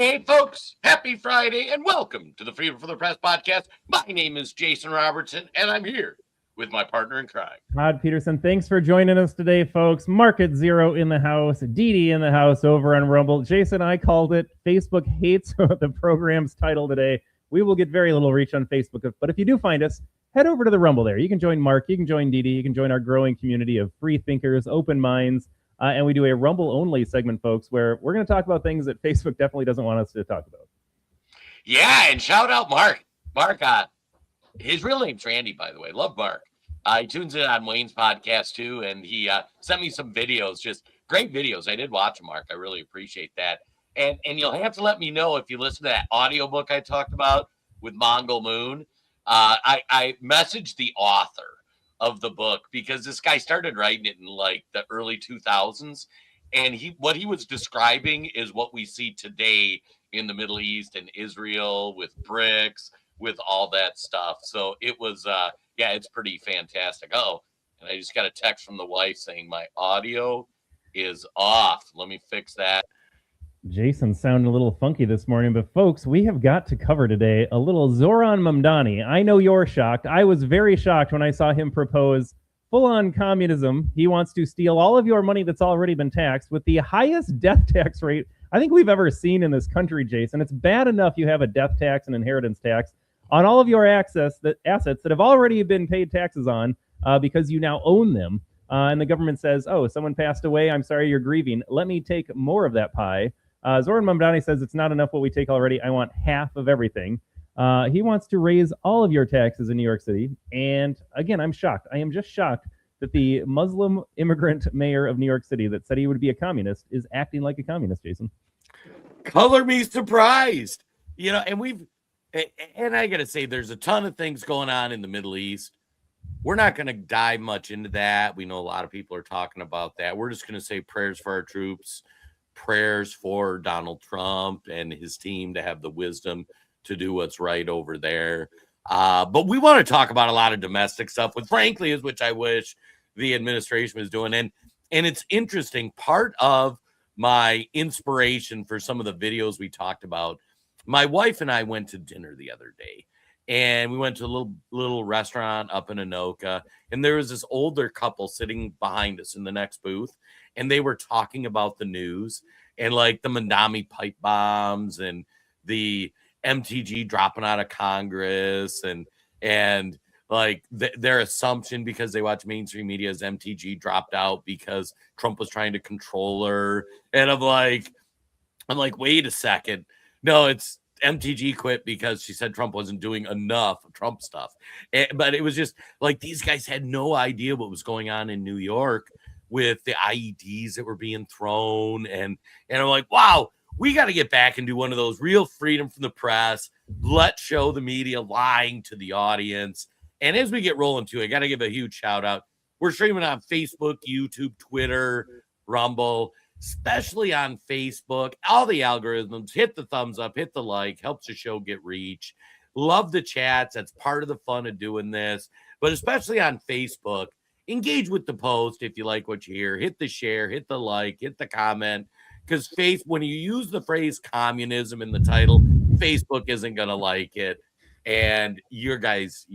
Hey, folks, happy Friday and welcome to the Freedom from the Press podcast. My name is Jason Robertson, and I'm here with my partner in crime, Todd Peterson. Thanks for joining us today, folks. Market Zero in the house, Dee in the house over on Rumble. Jason, I called it. Facebook hates the program's title today. We will get very little reach on Facebook, but if you do find us, head over to the Rumble there. You can join Mark, you can join Dee, you can join our growing community of free thinkers, open minds. And we do a Rumble-only segment, folks, where we're going to talk about things that Facebook definitely doesn't want us to talk about. Yeah, and shout out Mark. Mark, his real name's Randy, by the way. Love Mark. He tunes in on Wayne's podcast, too, and he sent me some videos, just great videos. I did watch them, Mark. I really appreciate that. And you'll have to let me know if you listen to that audiobook I talked about with Mongol Moon. I messaged the author of the book because this guy started writing it in like the early 2000s, and what he was describing is what we see today in the Middle East and Israel with BRICS, with all that stuff. So it was it's pretty fantastic. Oh, and I just got a text from the wife saying my audio is off. Let me fix that. Jason sounded a little funky this morning, but folks, we have got to cover today a little Zohran Mamdani. I know you're shocked. I was very shocked when I saw him propose full-on communism. He wants to steal all of your money that's already been taxed with the highest death tax rate I think we've ever seen in this country, Jason. It's bad enough you have a death tax and inheritance tax on all of your assets that have already been paid taxes on because you now own them. And the government says, oh, someone passed away. I'm sorry, you're grieving. Let me take more of that pie. Zohran Mamdani says it's not enough what we take already. I want half of everything. He wants to raise all of your taxes in New York City. And again, I'm shocked. I am just shocked that the Muslim immigrant mayor of New York City that said he would be a communist is acting like a communist, Jason. Color me surprised. And I got to say, there's a ton of things going on in the Middle East. We're not going to dive much into that. We know a lot of people are talking about that. We're just going to say prayers for our troops, prayers for Donald Trump and his team to have the wisdom to do what's right over there. But we want to talk about a lot of domestic stuff, which I wish the administration was doing. And it's interesting. Part of my inspiration for some of the videos we talked about, my wife and I went to dinner the other day. And we went to a little restaurant up in Anoka, and there was this older couple sitting behind us in the next booth, and they were talking about the news and like the Mamdani pipe bombs and the MTG dropping out of Congress and like their assumption because they watch mainstream media is MTG dropped out because Trump was trying to control her. And I'm like, wait a second. No, it's MTG quit because she said Trump wasn't doing enough Trump stuff. But it was just like these guys had no idea what was going on in New York with the IEDs that were being thrown. And I'm like, wow, we got to get back and do one of those real freedom from the press. Let's show the media lying to the audience. And as we get rolling too, I got to give a huge shout out. We're streaming on Facebook, YouTube, Twitter, Rumble, especially on Facebook. All the algorithms, hit the thumbs up, hit the like, helps the show get reach. Love the chats. That's part of the fun of doing this. But especially on Facebook, engage with the post if you like what you hear. Hit the share, hit the like, hit the comment. Because when you use the phrase communism in the title, Facebook isn't going to like it. And your guys'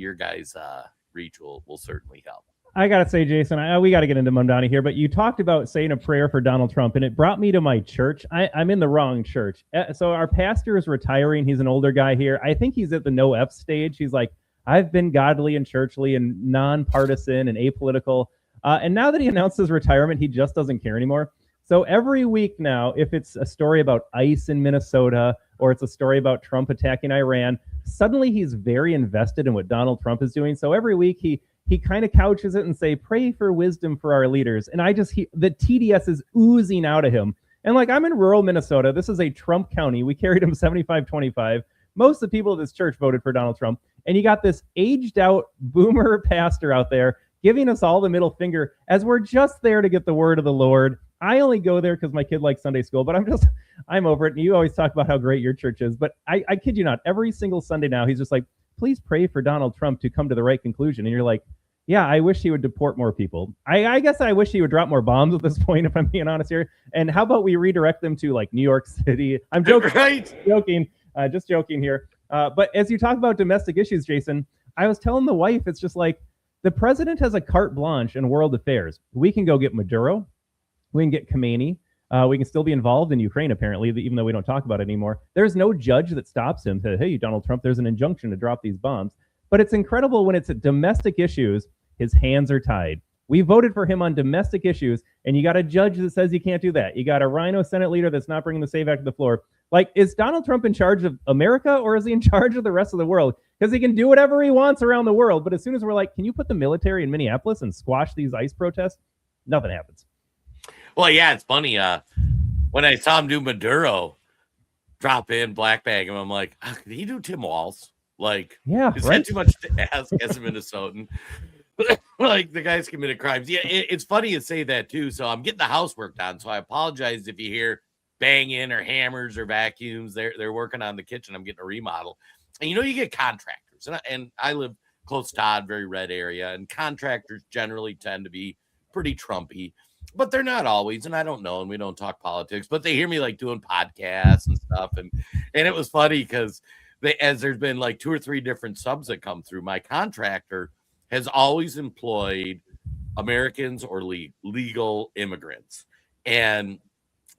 reach will certainly help. I got to say, Jason, we got to get into Mamdani here, but you talked about saying a prayer for Donald Trump, and it brought me to my church. I'm in the wrong church. So our pastor is retiring. He's an older guy here. I think he's at the no F stage. He's like, I've been godly and churchly and nonpartisan and apolitical. And now that he announced his retirement, he just doesn't care anymore. So every week now, if it's a story about ICE in Minnesota or it's a story about Trump attacking Iran, suddenly he's very invested in what Donald Trump is doing. So every week he kind of couches it and say, pray for wisdom for our leaders. And the TDS is oozing out of him. And like, I'm in rural Minnesota. This is a Trump county. We carried him 75-25. Most of the people at this church voted for Donald Trump. And you got this aged out boomer pastor out there giving us all the middle finger as we're just there to get the word of the Lord. I only go there because my kid likes Sunday school, but I'm over it. And you always talk about how great your church is. But I kid you not, every single Sunday now, he's just like, please pray for Donald Trump to come to the right conclusion. And you're like, Yeah, I wish he would deport more people. I guess I wish he would drop more bombs at this point, if I'm being honest here. And how about we redirect them to like New York City? I'm joking. Right? Just joking here. But as you talk about domestic issues, Jason, I was telling the wife, it's just like the president has a carte blanche in world affairs. We can go get Maduro. We can get Khomeini. We can still be involved in Ukraine, apparently, even though we don't talk about it anymore. There's no judge that stops him. Says, hey, Donald Trump, there's an injunction to drop these bombs. But it's incredible when it's domestic issues, his hands are tied. We voted for him on domestic issues, and you got a judge that says you can't do that. You got a rhino Senate leader that's not bringing the SAVE Act to the floor. Like, is Donald Trump in charge of America, or is he in charge of the rest of the world? Because he can do whatever he wants around the world. But as soon as we're like, can you put the military in Minneapolis and squash these ICE protests? Nothing happens. Well, yeah, it's funny. When I saw him do Maduro, drop in, black bag him, I'm like, can he do Tim Walz? Like, yeah, is right? that too much to ask as a Minnesotan? Like, the guy's committed crimes. Yeah, it's funny you say that, too. So I'm getting the housework done. So I apologize if you hear banging or hammers or vacuums. They're working on the kitchen. I'm getting a remodel. And, you get contractors. And I live close to Todd, very red area. And contractors generally tend to be pretty Trumpy. But they're not always, and I don't know, and we don't talk politics, but they hear me like doing podcasts and stuff. And it was funny because as there's been like 2 or 3 different subs that come through, my contractor has always employed Americans or legal immigrants. And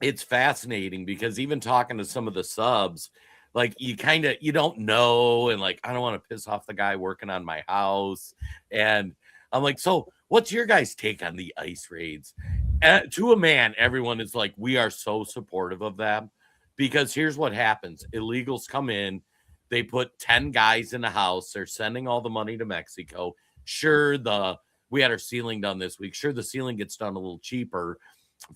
it's fascinating because even talking to some of the subs, like you don't know. And like, I don't want to piss off the guy working on my house. And I'm like, so what's your guys' take on the ICE raids? To a man, everyone is like, we are so supportive of them because here's what happens. Illegals come in. They put 10 guys in a house. They're sending all the money to Mexico. Sure, we had our ceiling done this week. Sure, the ceiling gets done a little cheaper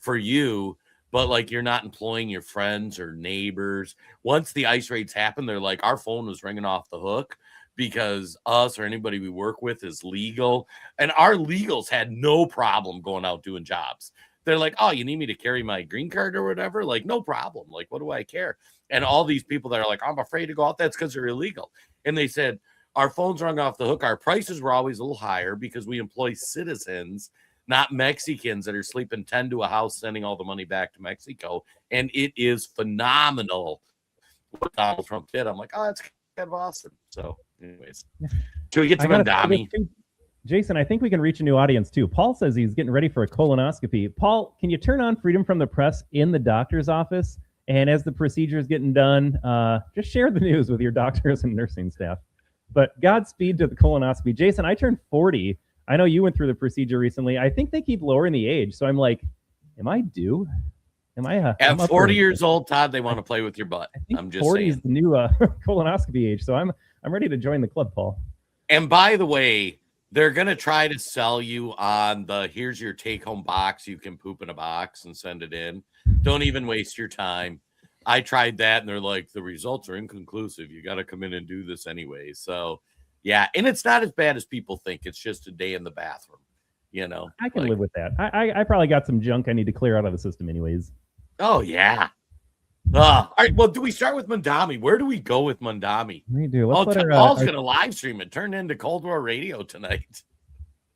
for you, but like you're not employing your friends or neighbors. Once the ICE raids happen, they're like, our phone was ringing off the hook because us or anybody we work with is legal. And our legals had no problem going out doing jobs. They're like, oh, you need me to carry my green card or whatever? Like, no problem. Like, what do I care? And all these people that are like, I'm afraid to go out, that's because they're illegal. And they said, our phones rung off the hook. Our prices were always a little higher because we employ citizens, not Mexicans that are sleeping 10 to a house, sending all the money back to Mexico. And it is phenomenal what Donald Trump did. I'm like, oh, that's kind of awesome. So anyways, should we get to Mamdani? Jason, I think we can reach a new audience too. Paul says he's getting ready for a colonoscopy. Paul, can you turn on Freedom from the Press in the doctor's office? And as the procedure is getting done, just share the news with your doctors and nursing staff. But Godspeed to the colonoscopy. Jason, I turned 40. I know you went through the procedure recently. I think they keep lowering the age. So I'm like, am I due? At 40 years old, Todd, they want to play with your butt. I'm just 40 saying. is the new colonoscopy age. So I'm ready to join the club, Paul. And by the way, they're going to try to sell you on here's your take-home box. You can poop in a box and send it in. Don't even waste your time. I tried that, and they're like, the results are inconclusive. You got to come in and do this anyway. So, yeah, and it's not as bad as people think. It's just a day in the bathroom, I can live with that. I probably got some junk I need to clear out of the system anyways. Oh, yeah. All right, well, do we start with Mamdani? Where do we go with Mamdani? We do. Paul's going to live stream it. Turn into Cold War Radio tonight.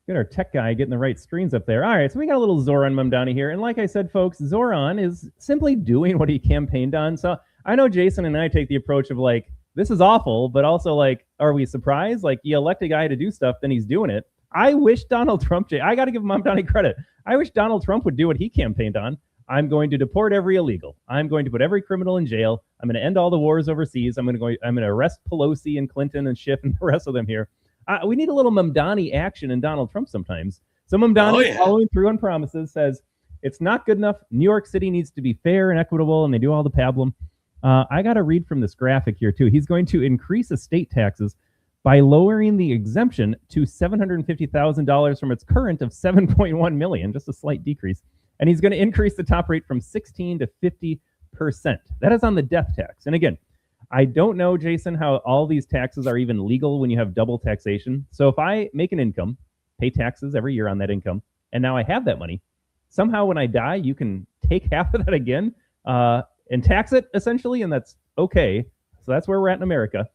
Get our tech guy getting the right screens up there. All right, so we got a little Zohran Mamdani here. And like I said, folks, Zohran is simply doing what he campaigned on. So I know Jason and I take the approach of like, this is awful, but also like, are we surprised? Like, you elect a guy to do stuff, then he's doing it. I wish Donald Trump, I got to give Mamdani credit. I wish Donald Trump would do what he campaigned on. I'm going to deport every illegal. I'm going to put every criminal in jail. I'm going to end all the wars overseas. I'm going to arrest Pelosi and Clinton and Schiff and the rest of them here. We need a little Mamdani action in Donald Trump sometimes. So Mamdani, following through on promises, says it's not good enough. New York City needs to be fair and equitable, and they do all the pablum. I got to read from this graphic here, too. He's going to increase estate taxes by lowering the exemption to $750,000 from its current of $7.1 million, just a slight decrease. And he's going to increase the top rate from 16 to 50%. That is on the death tax. And again, I don't know, Jason, how all these taxes are even legal when you have double taxation. So if I make an income, pay taxes every year on that income, and now I have that money, somehow when I die, you can take half of that again and tax it, essentially, and that's okay. So that's where we're at in America.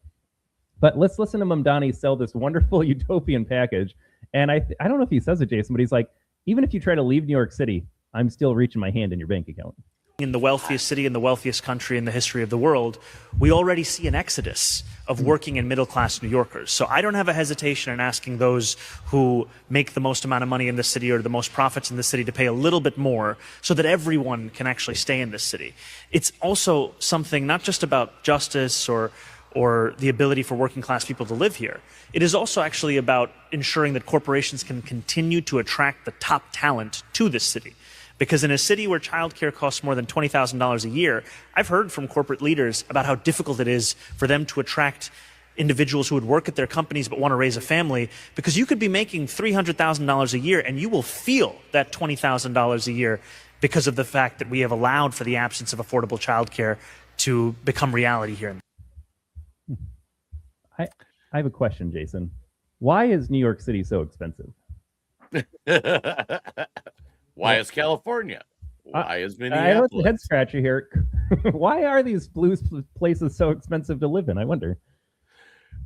But let's listen to Mamdani sell this wonderful utopian package. And I don't know if he says it, Jason, but he's like, even if you try to leave New York City, I'm still reaching my hand in your bank account. In the wealthiest city in the wealthiest country in the history of the world, we already see an exodus of working and middle-class New Yorkers. So I don't have a hesitation in asking those who make the most amount of money in the city or the most profits in the city to pay a little bit more so that everyone can actually stay in this city. It's also something not just about justice or the ability for working class people to live here. It is also actually about ensuring that corporations can continue to attract the top talent to this city. Because in a city where childcare costs more than $20,000 a year, I've heard from corporate leaders about how difficult it is for them to attract individuals who would work at their companies but want to raise a family, because you could be making $300,000 a year and you will feel that $20,000 a year because of the fact that we have allowed for the absence of affordable childcare to become reality here. I have a question, Jason. Why is New York City so expensive? Why is California? Why is Minneapolis? I know it's a head scratcher here. Why are these blues places so expensive to live in? I wonder.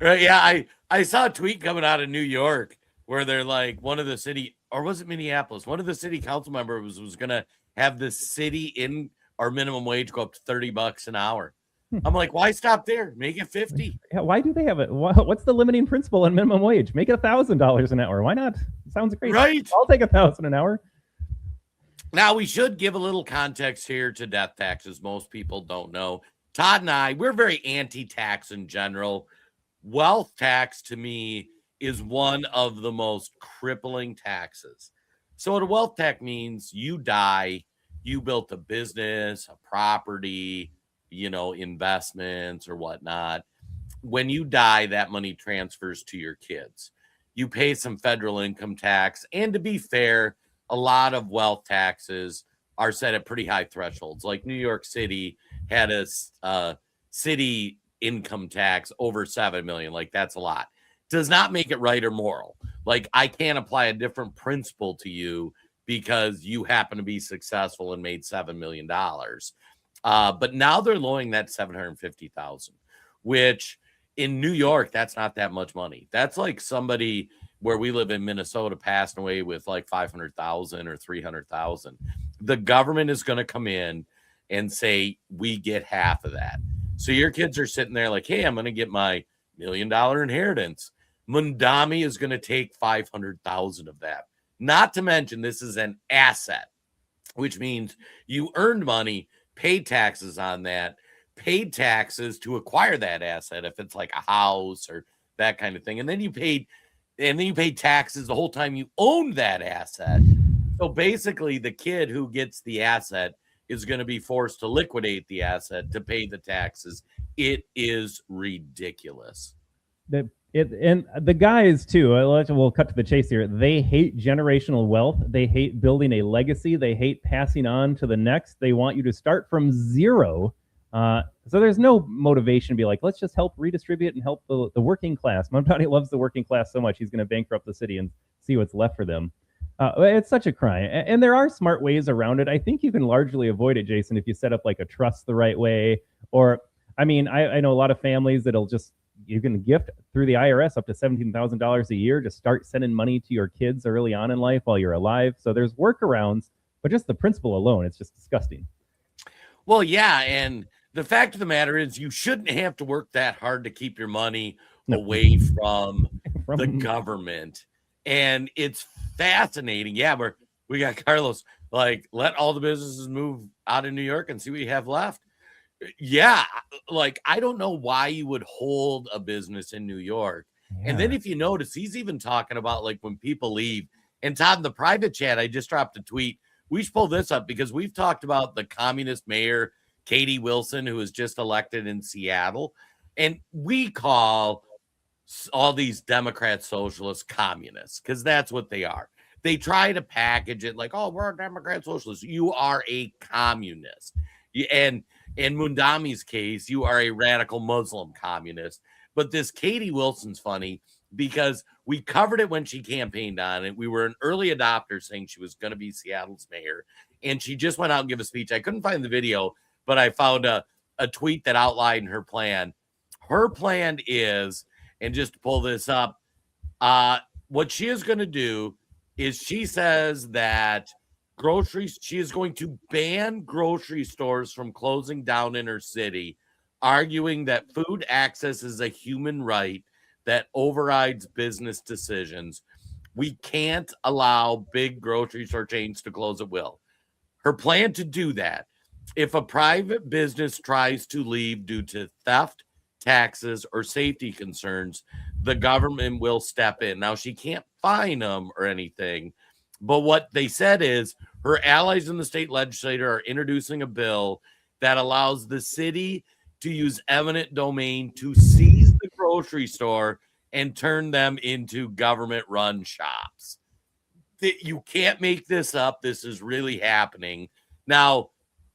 Right? Yeah, I saw a tweet coming out of New York where they're like, one of the city, or was it Minneapolis? One of the city council members was going to have the city in our minimum wage go up to $30 an hour. I'm like, why stop there? Make it 50. Yeah, why do they have it? What's the limiting principle on minimum wage? Make it $1,000 an hour. Why not? Sounds great. Right. I'll take $1,000 an hour. Now, we should give a little context here to death taxes. Most people don't know. Todd and I, we're very anti-tax in general. Wealth tax, to me, is one of the most crippling taxes. So what a wealth tax means, you die, you built a business, a property, investments or whatnot. When you die, that money transfers to your kids. You pay some federal income tax. And to be fair, a lot of wealth taxes are set at pretty high thresholds. Like New York City had a city income tax over 7 million. Like, that's a lot. Does not make it right or moral. Like, I can't apply a different principle to you because you happen to be successful and made $7 million. But now they're lowering that $750,000, which in New York, that's not that much money. That's like somebody where we live in Minnesota passing away with like 500,000 or 300,000. The government is going to come in and say, we get half of that. So your kids are sitting there like, hey, I'm going to get my $1 million inheritance. Mamdani is going to take 500,000 of that. Not to mention, this is an asset, which means you earned money, paid taxes on that, paid taxes to acquire that asset if it's like a house or that kind of thing. And then you paid taxes the whole time you owned that asset. So basically, the kid who gets the asset is going to be forced to liquidate the asset to pay the taxes. It is ridiculous. And the guys too, we'll cut to the chase here. They hate generational wealth. They hate building a legacy. They hate passing on to the next. They want you to start from zero. So there's no motivation to be like, let's just help redistribute and help the working class. Mamdani loves the working class so much, he's going to bankrupt the city and see what's left for them. It's such a crime. And there are smart ways around it. I think you can largely avoid it, Jason, if you set up like a trust the right way. Or, I mean, I know a lot of families that'll just, you can gift through the IRS up to $17,000 a year to start sending money to your kids early on in life while you're alive. So there's workarounds, but just the principle alone, it's just disgusting. Well, yeah. And the fact of the matter is, you shouldn't have to work that hard to keep your money away from the government. And it's fascinating. Yeah, we got Carlos, like, let all the businesses move out of New York and see what you have left. Yeah, like, I don't know why you would hold a business in New York. Yeah. And then if you notice, he's even talking about like when people leave. And Todd, in the private chat, I just dropped a tweet. We should pull this up because we've talked about the communist mayor, Katie Wilson, who was just elected in Seattle. And we call all these Democrat socialists communists because that's what they are. They try to package it like, oh, we're a Democrat socialist. You are a communist. And in Mamdani's case, you are a radical Muslim communist. But this Katie Wilson's funny because we covered it when she campaigned on it. We were an early adopter saying she was going to be Seattle's mayor. And she just went out and gave a speech. I couldn't find the video, but I found a tweet that outlined her plan. Her plan is, and just to pull this up, what she is going to do is she says that she is going to ban grocery stores from closing down in her city, arguing that food access is a human right that overrides business decisions. We can't allow big grocery store chains to close at will. Her plan to do that, if a private business tries to leave due to theft, taxes, or safety concerns, the government will step in. Now, she can't fine them or anything, but what they said is her allies in the state legislature are introducing a bill that allows the city to use eminent domain to seize the grocery store and turn them into government-run shops. You can't make this up. This is really happening. Now,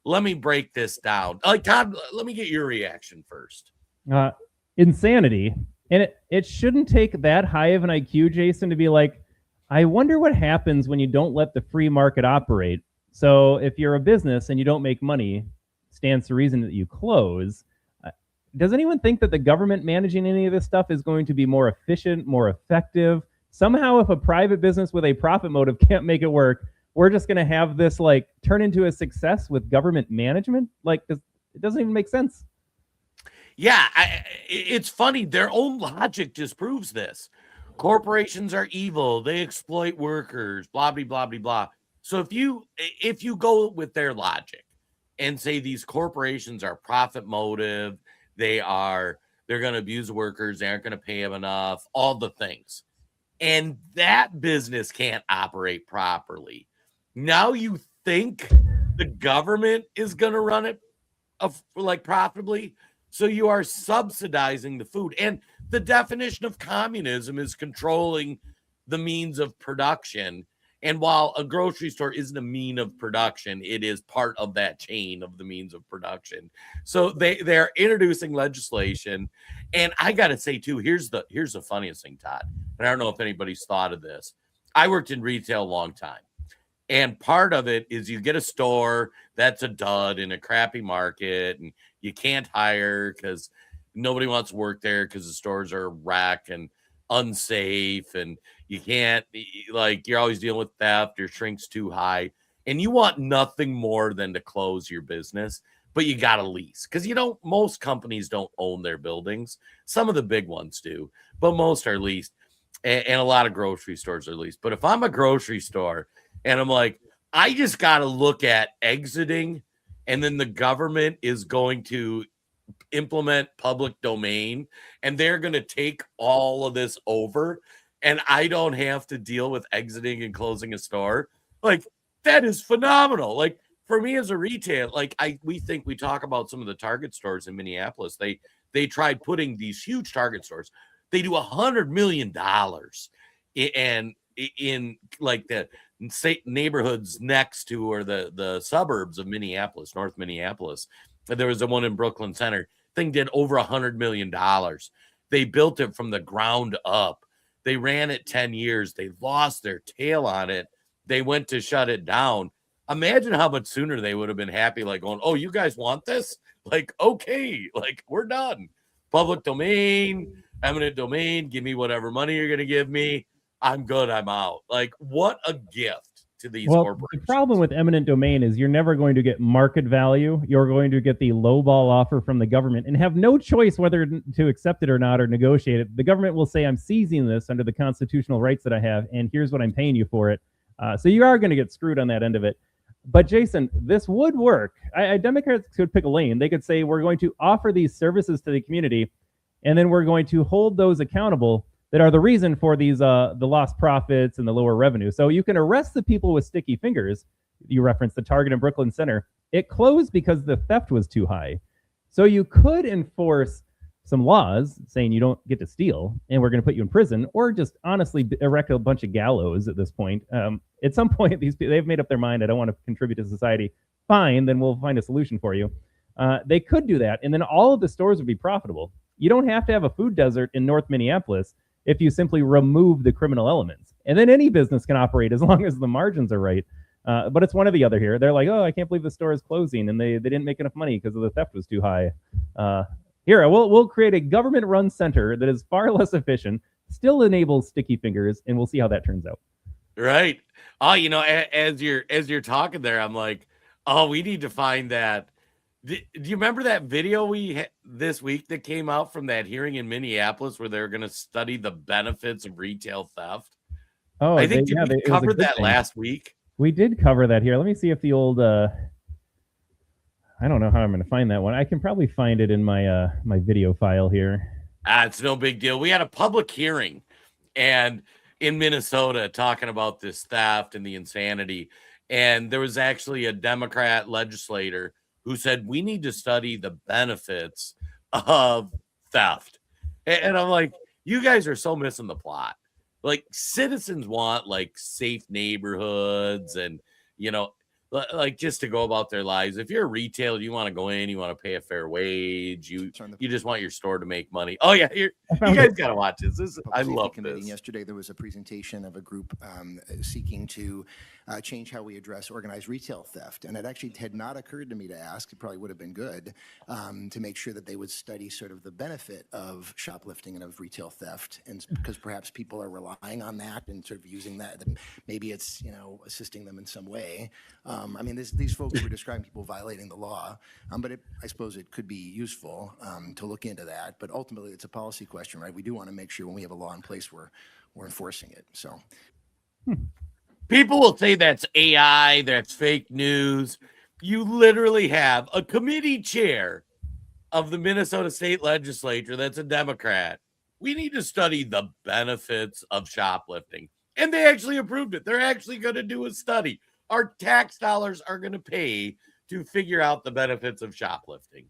let me break this down. Todd, let me get your reaction first. Insanity. And it shouldn't take that high of an IQ, Jason, to be like, I wonder what happens when you don't let the free market operate. So if you're a business and you don't make money, stands to reason that you close. Does anyone think that the government managing any of this stuff is going to be more efficient, more effective? Somehow, if a private business with a profit motive can't make it work, we're just going to have this like turn into a success with government management? Like, it doesn't even make sense. Yeah, it's funny. Their own logic disproves this. Corporations are evil. They exploit workers, blah, blah, blah, blah, blah. So if you go with their logic and say these corporations are profit motive, they're going to abuse workers, they aren't going to pay them enough, all the things, and that business can't operate properly. Now you think the government is going to run it like profitably? So you are subsidizing the food. And the definition of communism is controlling the means of production. And while a grocery store isn't a mean of production, it is part of that chain of the means of production. So they're introducing legislation. And I got to say, too, here's the funniest thing, Todd. And I don't know if anybody's thought of this. I worked in retail a long time. And part of it is you get a store that's a dud in a crappy market, and you can't hire because nobody wants to work there because the stores are a wreck and unsafe, and you can't, like, you're always dealing with theft, your shrink's too high, and you want nothing more than to close your business, but you got to lease because most companies don't own their buildings. Some of the big ones do, but most are leased, and a lot of grocery stores are leased. But if I'm a grocery store and I'm like, I just got to look at exiting, and then the government is going to implement public domain, and they're going to take all of this over, and I don't have to deal with exiting and closing a store. Like, that is phenomenal. Like, for me as a retail, like we talk about some of the Target stores in Minneapolis. They tried putting these huge Target stores. They do $100 million and in like the neighborhoods next to, or the suburbs of Minneapolis, North Minneapolis. There was the one in Brooklyn Center. Thing did over $100 million. They built it from the ground up. They ran it 10 years. They lost their tail on it. They went to shut it down. Imagine how much sooner they would have been happy, like going, oh, you guys want this? Like, okay, like, we're done. Public domain, eminent domain, give me whatever money you're going to give me. I'm good. I'm out. Like, what a gift to these corporations. The problem with eminent domain is you're never going to get market value. You're going to get the lowball offer from the government and have no choice whether to accept it or not or negotiate it. The government will say, I'm seizing this under the constitutional rights that I have, and here's what I'm paying you for it. So you are going to get screwed on that end of it. But Jason, this would work. Democrats could pick a lane. They could say, we're going to offer these services to the community, and then we're going to hold those accountable that are the reason for these the lost profits and the lower revenue. So you can arrest the people with sticky fingers. You referenced the Target in Brooklyn Center. It closed because the theft was too high. So you could enforce some laws saying you don't get to steal and we're going to put you in prison, or just honestly erect a bunch of gallows at this point. At some point, they've made up their mind. I don't want to contribute to society. Fine, then we'll find a solution for you. They could do that, and then all of the stores would be profitable. You don't have to have a food desert in North Minneapolis if you simply remove the criminal elements. And then any business can operate as long as the margins are right. But it's one or the other here. They're like, oh, I can't believe the store is closing, and they didn't make enough money because the theft was too high. Here, we'll create a government-run center that is far less efficient, still enables sticky fingers, and we'll see how that turns out. Right. Oh, as you're talking there, I'm like, oh, we need to find that. Do you remember that video this week that came out from that hearing in Minneapolis where they're going to study the benefits of retail theft? Oh, I think we covered that last week. We did cover that here. Let me see if the old I don't know how I'm going to find that one. I can probably find it in my my video file here. It's no big deal. We had a public hearing and in Minnesota talking about this theft and the insanity. And there was actually a Democrat legislator who said, we need to study the benefits of theft. And I'm like, you guys are so missing the plot. Like, citizens want like safe neighborhoods and, like just to go about their lives. If you're a retailer, you want to go in, you want to pay a fair wage. You just want your store to make money. Oh yeah, you guys got to watch this. I love this. Yesterday, there was a presentation of a group seeking to change how we address organized retail theft. And it actually had not occurred to me to ask, it probably would have been good, to make sure that they would study sort of the benefit of shoplifting and of retail theft. And because perhaps people are relying on that and sort of using that, maybe it's, assisting them in some way. I mean, these folks were describing people violating the law, but I suppose it could be useful to look into that. But ultimately, it's a policy question, right? We do want to make sure when we have a law in place, we're enforcing it. So. People will say that's AI, that's fake news. You literally have a committee chair of the Minnesota State Legislature that's a Democrat. We need to study the benefits of shoplifting. And they actually approved it. They're actually going to do a study. Our tax dollars are going to pay to figure out the benefits of shoplifting.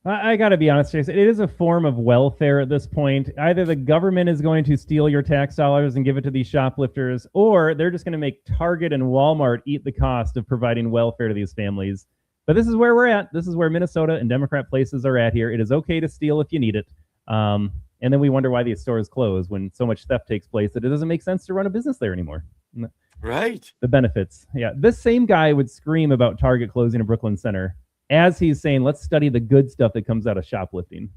I got to be honest, Jason. It is a form of welfare at this point. Either the government is going to steal your tax dollars and give it to these shoplifters, or they're just going to make Target and Walmart eat the cost of providing welfare to these families. But this is where we're at. This is where Minnesota and Democrat places are at here. It is okay to steal if you need it. And then we wonder why these stores close when so much theft takes place that it doesn't make sense to run a business there anymore. Right. The benefits. Yeah. This same guy would scream about Target closing in Brooklyn Center as he's saying, let's study the good stuff that comes out of shoplifting.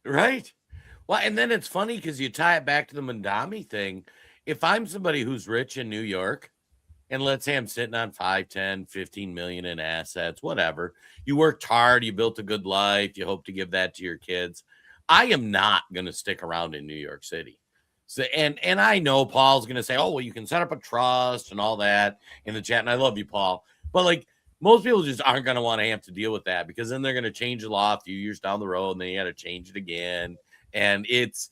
Right. Well, and then it's funny because you tie it back to the Mamdani thing. If I'm somebody who's rich in New York, and let's say I'm sitting on 5, 10, 15 million in assets, whatever, you worked hard, you built a good life, you hope to give that to your kids. I am not going to stick around in New York City. So, and I know Paul's going to say, oh, well, you can set up a trust and all that in the chat. And I love you, Paul. But like, most people just aren't going to want to have to deal with that because then they're going to change the law a few years down the road and then you got to change it again. And it's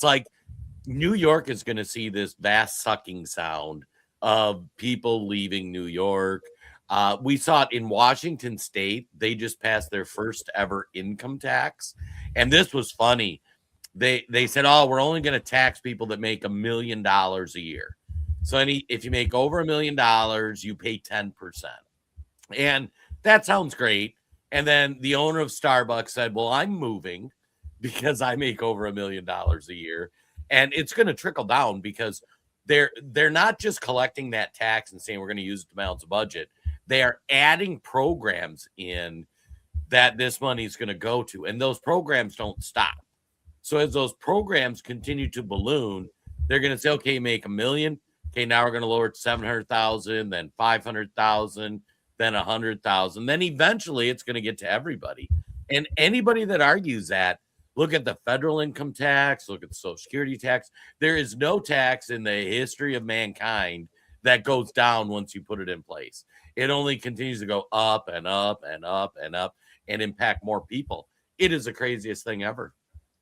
like New York is going to see this vast sucking sound of people leaving New York. We saw it in Washington State. They just passed their first ever income tax. And this was funny. They said, oh, we're only going to tax people that make $1 million a year. So if you make over $1 million, you pay 10%. And that sounds great. And then the owner of Starbucks said, well, I'm moving because I make over $1 million a year. And it's going to trickle down because they're not just collecting that tax and saying we're going to use it to balance a budget. They are adding programs in that this money is going to go to. And those programs don't stop. So as those programs continue to balloon, they're going to say, okay, make $1 million. Okay, now we're going to lower it to 700,000, then 500,000, then 100,000. Then eventually it's going to get to everybody. And anybody that argues that, look at the federal income tax, look at the Social Security tax. There is no tax in the history of mankind that goes down once you put it in place. It only continues to go up and up and up and up and impact more people. It is the craziest thing ever.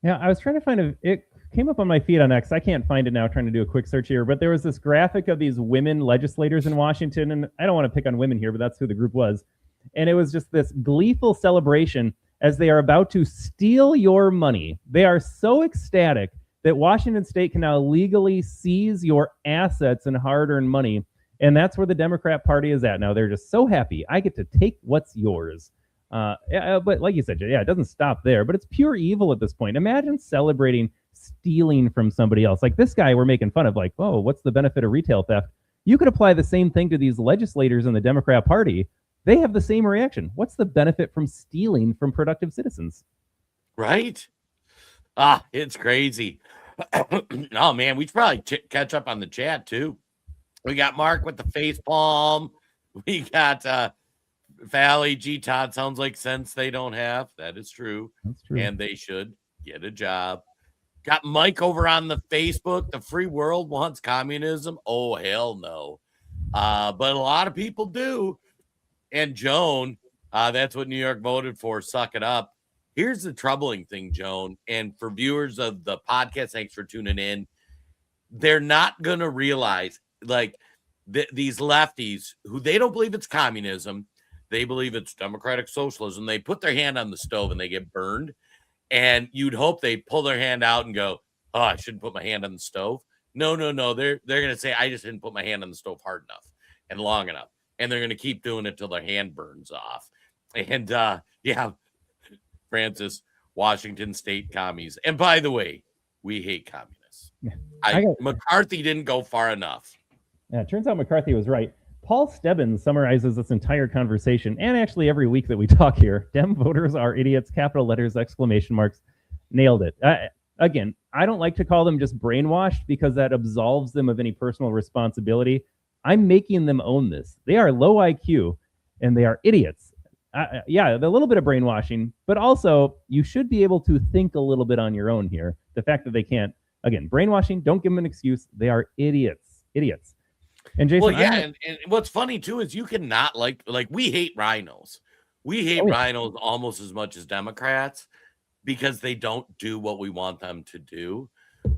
Yeah, I was trying to find it came up on my feed on X. I can't find it now, trying to do a quick search here, but there was this graphic of these women legislators in Washington, and I don't want to pick on women here, but that's who the group was. And it was just this gleeful celebration as they are about to steal your money. They are so ecstatic that Washington State can now legally seize your assets and hard-earned money, and that's where the Democrat Party is at now. They're just so happy. I get to take what's yours. But like you said, yeah, it doesn't stop there, but it's pure evil at this point. Imagine celebrating stealing from somebody else. Like this guy we're making fun of, like, oh, what's the benefit of retail theft? You could apply the same thing to these legislators in the Democrat Party. They have the same reaction. What's the benefit from stealing from productive citizens? Right? It's crazy. Oh man, we should probably catch up on the chat too. We got Mark with the face palm. We got Valley G Todd. Sounds like sense they don't have. That is true. That's true. And they should get a job. Got Mike over on the Facebook. The free world wants communism. Oh hell no. But a lot of people do. And Joan, that's what New York voted for. Suck it up. Here's the troubling thing, Joan, and for viewers of the podcast, thanks for tuning in. They're not going to realize, like, these lefties who they don't believe it's communism, they believe it's democratic socialism. They put their hand on the stove and they get burned. And you'd hope they pull their hand out and go, "Oh, I shouldn't put my hand on the stove." No. They're going to say, "I just didn't put my hand on the stove hard enough and long enough." And they're going to keep doing it till their hand burns off. And yeah. Francis, Washington State commies. And by the way, we hate communists. McCarthy didn't go far enough. Yeah, it turns out McCarthy was right. Paul Stebbins summarizes this entire conversation, and actually every week that we talk here. Dem voters are idiots, capital letters, exclamation marks. Nailed it. Again, I don't like to call them just brainwashed because that absolves them of any personal responsibility. I'm making them own this. They are low IQ, and they are idiots. Yeah, a little bit of brainwashing, but also you should be able to think a little bit on your own here. The fact that they can't, again, brainwashing, don't give them an excuse. They are idiots. And Jason, well, yeah, and what's funny too is you cannot like we hate rhinos. We hate rhinos almost as much as Democrats because they don't do what we want them to do.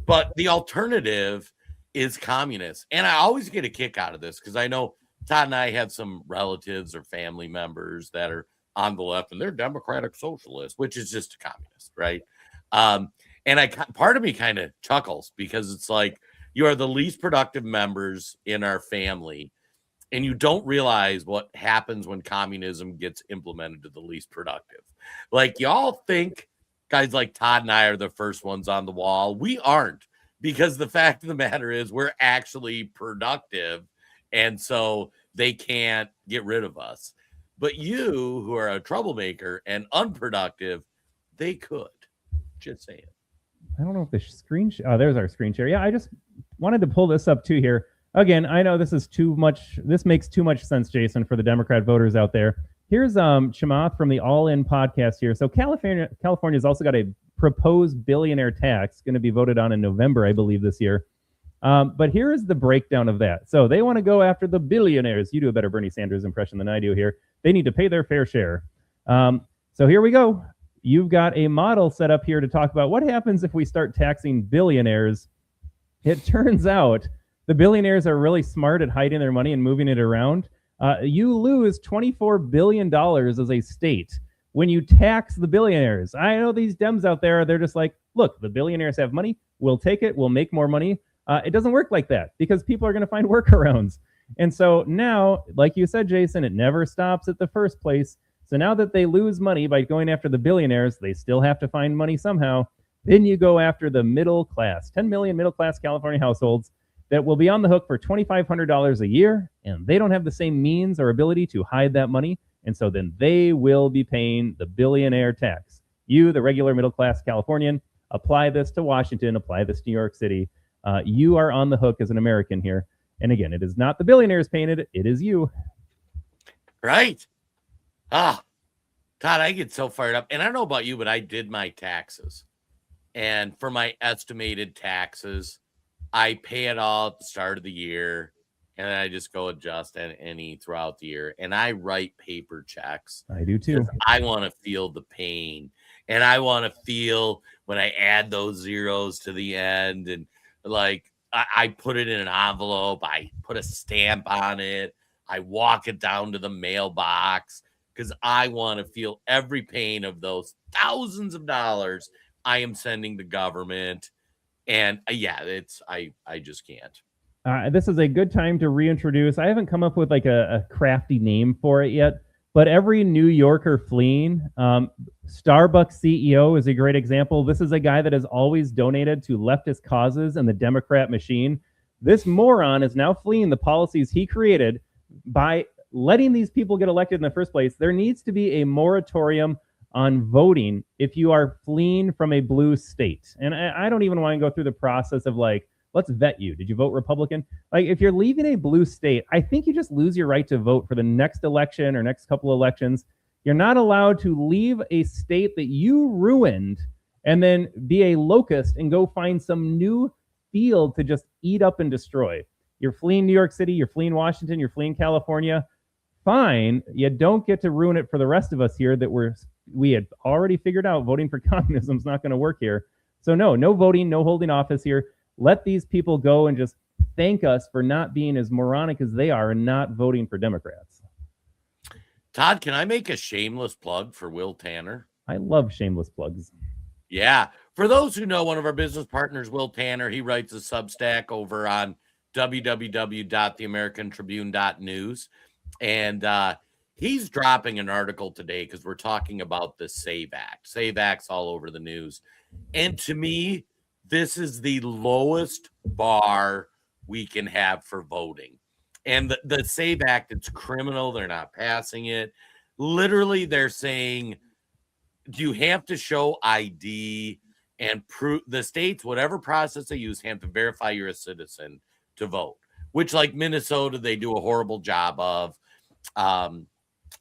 But the alternative is communists. And I always get a kick out of this because I know Todd and I have some relatives or family members that are on the left and they're democratic socialists, which is just a communist, right? And part of me kind of chuckles because it's like you are the least productive members in our family and you don't realize what happens when communism gets implemented to the least productive. Like y'all think guys like Todd and I are the first ones on the wall. We aren't, because the fact of the matter is we're actually productive. And so they can't get rid of us. But you, who are a troublemaker and unproductive, they could. Just saying. I don't know if the screen... Oh, there's our screen share. Yeah, I just wanted to pull this up too here. Again, I know this is too much. This makes too much sense, Jason, for the Democrat voters out there. Here's Chamath from the All In podcast here. So California's also got a proposed billionaire tax going to be voted on in November, I believe, this year. But here is the breakdown of that. So they want to go after the billionaires. You do a better Bernie Sanders impression than I do here. They need to pay their fair share. So here we go. You've got a model set up here to talk about what happens if we start taxing billionaires. It turns out the billionaires are really smart at hiding their money and moving it around. You lose $24 billion as a state when you tax the billionaires. I know these Dems out there, they're just like, look, the billionaires have money. We'll take it. We'll make more money. It doesn't work like that because people are going to find workarounds. And so now, like you said, Jason, it never stops at the first place. So now that they lose money by going after the billionaires, they still have to find money somehow. Then you go after the middle class, 10 million middle class California households that will be on the hook for $2,500 a year. And they don't have the same means or ability to hide that money. And so then they will be paying the billionaire tax. You, the regular middle class Californian, apply this to Washington, apply this to New York City. You are on the hook as an American here. And again, it is not the billionaires paying it. It is you. Right. Todd, I get so fired up. And I don't know about you, but I did my taxes. And for my estimated taxes, I pay it all at the start of the year. And then I just go adjust any throughout the year. And I write paper checks. I do too. I want to feel the pain. And I want to feel when I add those zeros to the end. And like I put it in an envelope. I put a stamp on it. I walk it down to the mailbox because I want to feel every pain of those thousands of dollars I am sending the government. And yeah, I just can't. This is a good time to reintroduce. I haven't come up with like a crafty name for it yet, but every New Yorker fleeing, Starbucks CEO is a great example. This is a guy that has always donated to leftist causes and the Democrat machine. This moron is now fleeing the policies he created by letting these people get elected in the first place. There needs to be a moratorium on voting if you are fleeing from a blue state. And I don't even want to go through the process of like, let's vet you. Did you vote Republican? Like, if you're leaving a blue state, I think you just lose your right to vote for the next election or next couple elections. You're not allowed to leave a state that you ruined and then be a locust and go find some new field to just eat up and destroy. You're fleeing New York City, you're fleeing Washington, you're fleeing California. Fine, you don't get to ruin it for the rest of us here that we had already figured out voting for communism is not going to work here. So no voting, no holding office here. Let these people go and just thank us for not being as moronic as they are and not voting for Democrats. Todd, can I make a shameless plug for Will Tanner? I love shameless plugs. Yeah. For those who know, one of our business partners, Will Tanner, he writes a Substack over on www.theamericantribune.news. And he's dropping an article today because we're talking about the SAVE Act. SAVE Act's all over the news. And to me, this is the lowest bar we can have for voting. And the SAVE Act, it's criminal. They're not passing it. Literally, they're saying, you have to show ID and prove the states, whatever process they use, have to verify you're a citizen to vote, which, like Minnesota, they do a horrible job of.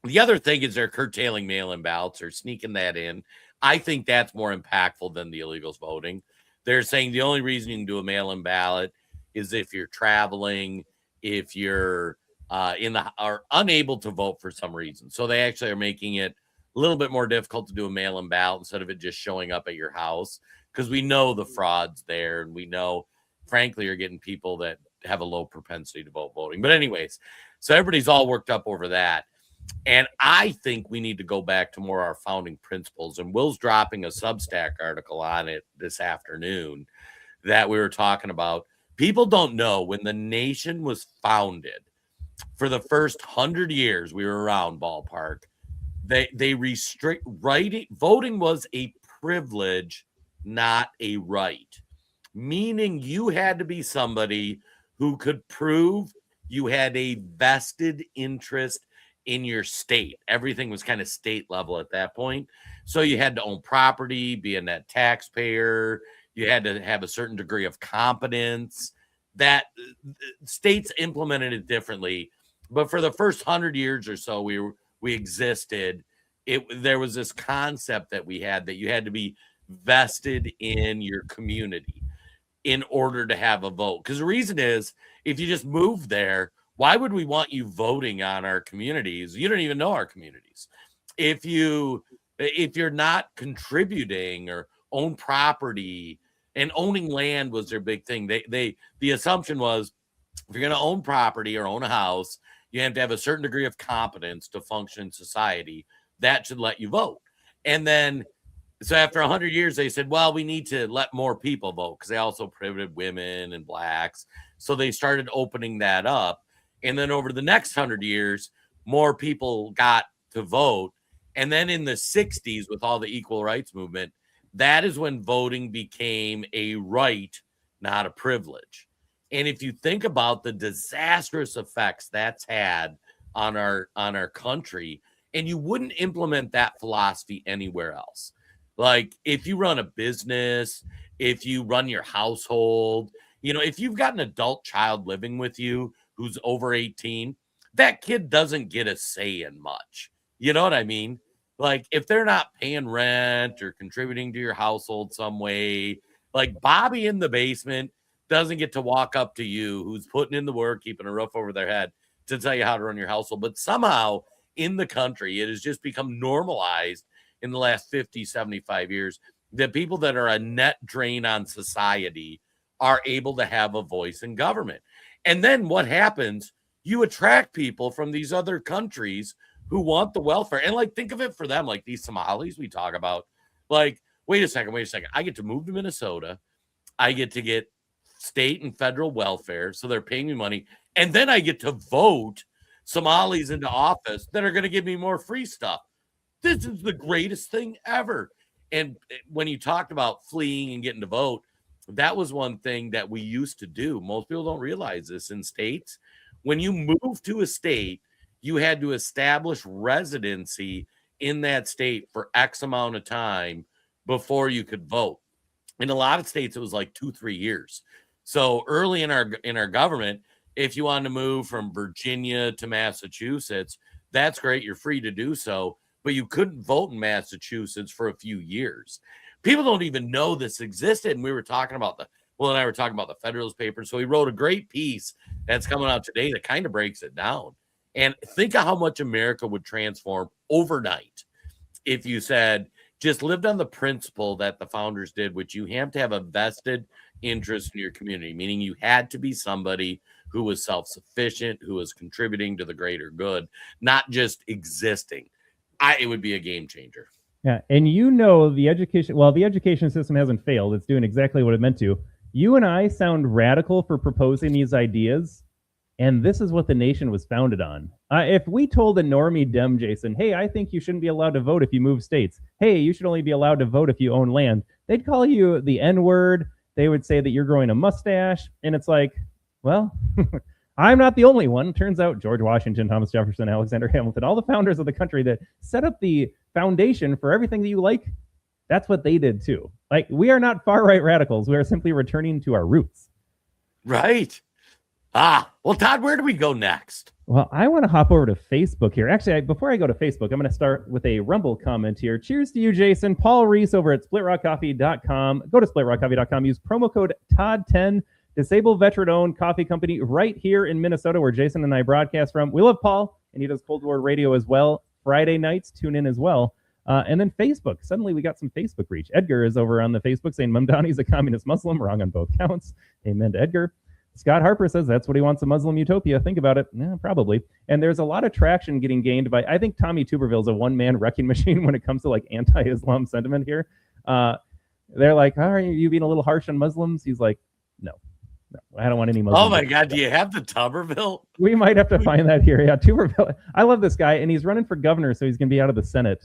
The other thing is they're curtailing mail-in ballots or sneaking that in. I think that's more impactful than the illegals voting. They're saying the only reason you can do a mail-in ballot is if you're traveling, if you're are unable to vote for some reason. So they actually are making it a little bit more difficult to do a mail-in ballot instead of it just showing up at your house, because we know the fraud's there, and we know, frankly, you're getting people that have a low propensity to voting. But anyways, so everybody's all worked up over that. And I think we need to go back to more our founding principles. And Will's dropping a Substack article on it this afternoon that we were talking about. People don't know, when the nation was founded, for the first 100 years we were around, ballpark, they restrict writing. Voting was a privilege, not a right, meaning you had to be somebody who could prove you had a vested interest in your state. Everything was kind of state level at that point. So you had to own property, be a net taxpayer. You had to have a certain degree of competence. That states implemented it differently. But for the first 100 years or so we existed, there was this concept that we had that you had to be vested in your community in order to have a vote. Because the reason is, if you just moved there, why would we want you voting on our communities? You don't even know our communities. If you're not contributing or own property, and owning land was their big thing. The assumption was, if you're going to own property or own a house, you have to have a certain degree of competence to function in society. That should let you vote. And then, so after 100 years, they said, well, we need to let more people vote, because they also prohibited women and blacks. So they started opening that up. And then over the next 100 years, more people got to vote. And then in the 60s, with all the equal rights movement, that is when voting became a right, not a privilege. And if you think about the disastrous effects that's had on our country, and you wouldn't implement that philosophy anywhere else. Like, if you run a business, if you run your household, if you've got an adult child living with you who's over 18, that kid doesn't get a say in much. You know what I mean? Like, if they're not paying rent or contributing to your household some way, like Bobby in the basement doesn't get to walk up to you, who's putting in the work, keeping a roof over their head, to tell you how to run your household. But somehow in the country, it has just become normalized in the last 50, 75 years that people that are a net drain on society are able to have a voice in government. And then what happens? You attract people from these other countries who want the welfare. And like, think of it for them, like these Somalis we talk about. Like, wait a second. I get to move to Minnesota. I get to get state and federal welfare. So they're paying me money. And then I get to vote Somalis into office that are going to give me more free stuff. This is the greatest thing ever. And when you talked about fleeing and getting to vote, that was one thing that we used to do. Most people don't realize this in states. When you move to a state, you had to establish residency in that state for X amount of time before you could vote. In a lot of states, it was like 2-3 years. So early in our government, if you wanted to move from Virginia to Massachusetts, that's great. You're free to do so, but you couldn't vote in Massachusetts for a few years. People don't even know this existed. And we were talking about Will and I were talking about the Federalist Papers. So he wrote a great piece that's coming out today that kind of breaks it down. And think of how much America would transform overnight if you said, just lived on the principle that the founders did, which you have to have a vested interest in your community, meaning you had to be somebody who was self-sufficient, who was contributing to the greater good, not just existing. It would be a game changer. Yeah, and the education system hasn't failed. It's doing exactly what it meant to. You and I sound radical for proposing these ideas, and this is what the nation was founded on. If we told a normie Dem, Jason, hey, I think you shouldn't be allowed to vote if you move states. Hey, you should only be allowed to vote if you own land. They'd call you the N-word. They would say that you're growing a mustache. And it's like, well, I'm not the only one. Turns out George Washington, Thomas Jefferson, Alexander Hamilton, all the founders of the country that set up the foundation for everything that you like, that's what they did too. Like, we are not far-right radicals. We are simply returning to our roots. Right. Well, Todd, where do we go next? Well, I want to hop over to Facebook here. Actually, before I go to Facebook, I'm going to start with a Rumble comment here. Cheers to you, Jason. Paul Reese over at splitrockcoffee.com. Go to splitrockcoffee.com. Use promo code TODD10. Disabled veteran-owned coffee company right here in Minnesota, where Jason and I broadcast from. We love Paul, and he does Cold War Radio as well. Friday nights, tune in as well. And then Facebook. Suddenly, we got some Facebook reach. Edgar is over on the Facebook saying Mamdani's a communist Muslim. Wrong on both counts. Amen to Edgar. Scott Harper says that's what he wants, a Muslim utopia. Think about it. Yeah, probably. And there's a lot of traction getting gained by, I think Tommy Tuberville's a one-man wrecking machine when it comes to like anti-Islam sentiment here. They're like, are you being a little harsh on Muslims? He's like, no, I don't want any Muslims. Oh my God, do you have the Tuberville? We might have to find that here. Yeah, Tuberville. I love this guy, and he's running for governor, so he's going to be out of the Senate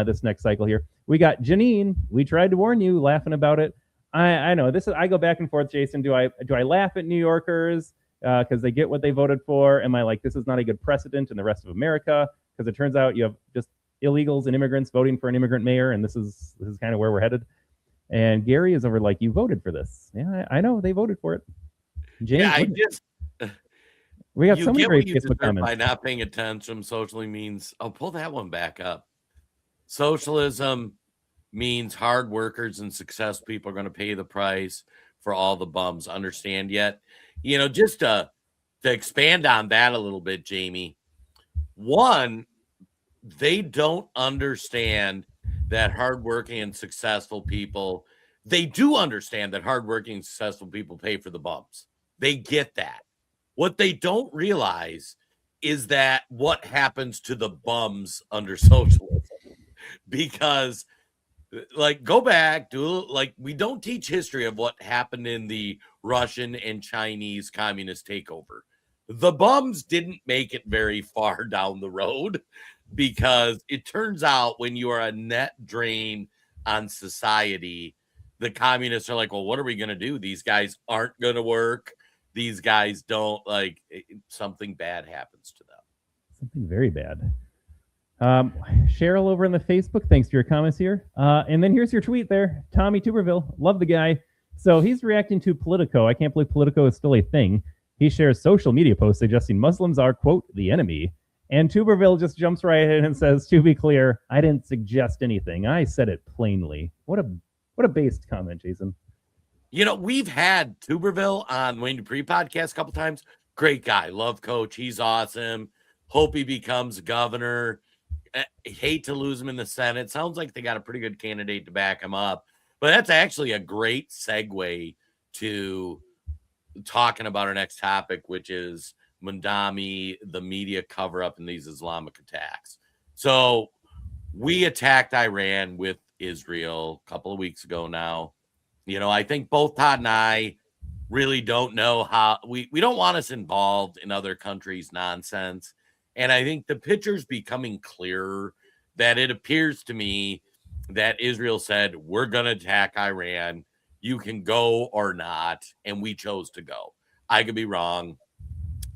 this next cycle here. We got Janine. We tried to warn you, laughing about it. I know this is. I go back and forth, Jason. Do I laugh at New Yorkers because they get what they voted for? Am I like, this is not a good precedent in the rest of America? Because it turns out you have just illegals and immigrants voting for an immigrant mayor, and this is kind of where we're headed. And Gary is over like, you voted for this. Yeah, I know they voted for it. James, yeah, we got so many great Facebook comments. By not paying attention, socially means. I'll pull that one back up. Socialism means hard workers and success people are going to pay the price for all the bums. Understand yet? Just to expand on that a little bit, Jamie. One, they don't understand that hardworking and successful people. They do understand that hardworking and successful people pay for the bums. They get that. What they don't realize is that what happens to the bums under socialism, because go back, we don't teach history of what happened in the Russian and Chinese communist takeover. The bums didn't make it very far down the road, because it turns out when you are a net drain on society, the communists are like, well, what are we going to do? These guys aren't going to work. These guys don't something bad happens to them. Something very bad. Cheryl over in the Facebook, thanks for your comments here. And then here's your tweet there. Tommy Tuberville, love the guy. So he's reacting to Politico. I can't believe Politico is still a thing. He shares social media posts suggesting Muslims are, quote, the enemy. And Tuberville just jumps right in and says, to be clear, I didn't suggest anything. I said it plainly. What a based comment, Jason. We've had Tuberville on Wayne Dupree podcast a couple times. Great guy. Love coach. He's awesome. Hope he becomes governor. Hate to lose him in the Senate. Sounds like they got a pretty good candidate to back him up. But that's actually a great segue to talking about our next topic, which is Mamdani, the media cover-up in these Islamic attacks. So we attacked Iran with Israel a couple of weeks ago now. I think both Todd and I really don't know how we don't want us involved in other countries' nonsense. And I think the picture's becoming clearer that it appears to me that Israel said, we're going to attack Iran. You can go or not. And we chose to go. I could be wrong.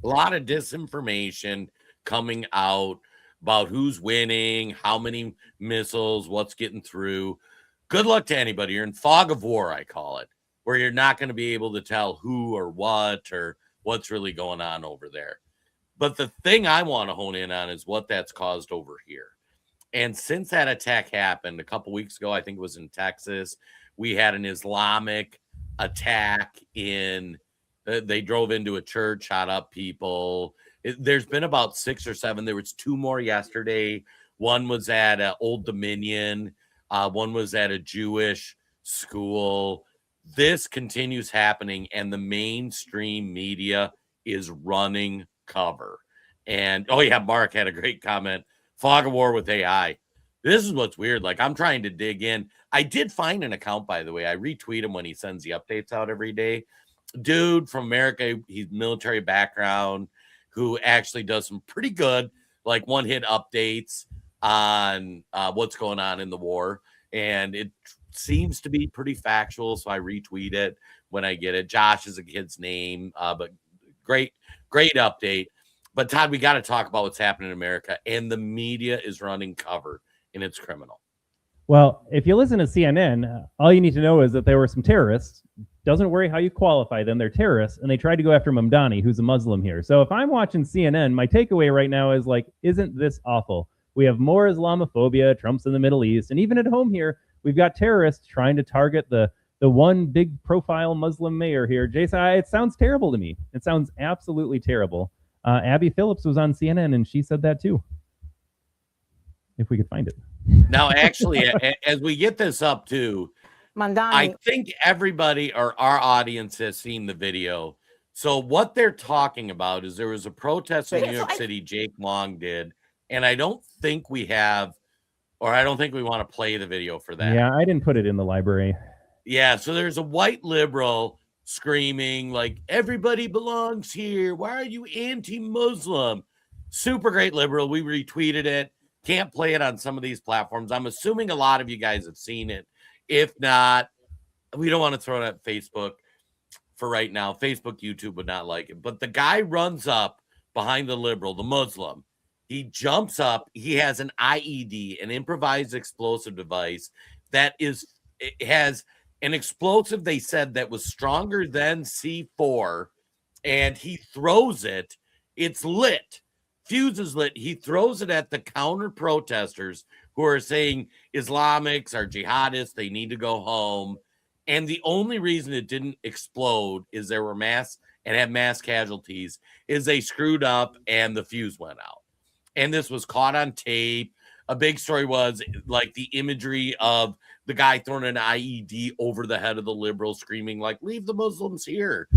A lot of disinformation coming out about who's winning, how many missiles, what's getting through. Good luck to anybody. You're in fog of war, I call it, where you're not going to be able to tell who or what's really going on over there. But the thing I want to hone in on is what that's caused over here. And since that attack happened a couple weeks ago, I think it was in Texas, we had an Islamic attack they drove into a church, shot up people. There's been about 6 or 7. There was 2 more yesterday. One was at Old Dominion. One was at a Jewish school. This continues happening, and the mainstream media is running cover. And, oh yeah, Mark had a great comment. Fog of war with AI. This is what's weird. Like, I'm trying to dig in. I did find an account, by the way. I retweet him when he sends the updates out every day. Dude from America, he's military background, who actually does some pretty good, like, one-hit updates on what's going on in the war. And it seems to be pretty factual, so I retweet it when I get it. Josh is a kid's name, but great update. But Todd, we got to talk about what's happening in America, and the media is running cover, and it's criminal. Well, if you listen to CNN, all you need to know is that there were some terrorists. Doesn't worry how you qualify them. They're terrorists, and they tried to go after Mamdani, who's a Muslim here. So if I'm watching CNN, my takeaway right now is, like, isn't this awful? We have more Islamophobia, Trump's in the Middle East, and even at home here, we've got terrorists trying to target the one big profile Muslim mayor here. Jason, it sounds terrible to me. It sounds absolutely terrible. Abby Phillips was on CNN, and she said that too. If we could find it. Now, actually, as we get this up too, Mamdani. I think everybody or our audience has seen the video. So what they're talking about is there was a protest in New York City, Jake Long did, and I don't think we want to play the video for that. Yeah, I didn't put it in the library. Yeah, so there's a white liberal screaming, like, everybody belongs here. Why are you anti-Muslim? Super great liberal. We retweeted it. Can't play it on some of these platforms. I'm assuming a lot of you guys have seen it. If not, we don't want to throw it at Facebook for right now. Facebook, YouTube would not like it. But the guy runs up behind the liberal, the Muslim. He jumps up. He has an IED, an improvised explosive device it has an explosive, they said, that was stronger than C4, and he throws it. It's lit. Fuse is lit. He throws it at the counter protesters who are saying Islamics are jihadists. They need to go home. And the only reason it didn't explode is there were mass casualties is they screwed up and the fuse went out. And this was caught on tape. A big story was like the imagery of the guy throwing an IED over the head of the liberal screaming like, leave the Muslims here.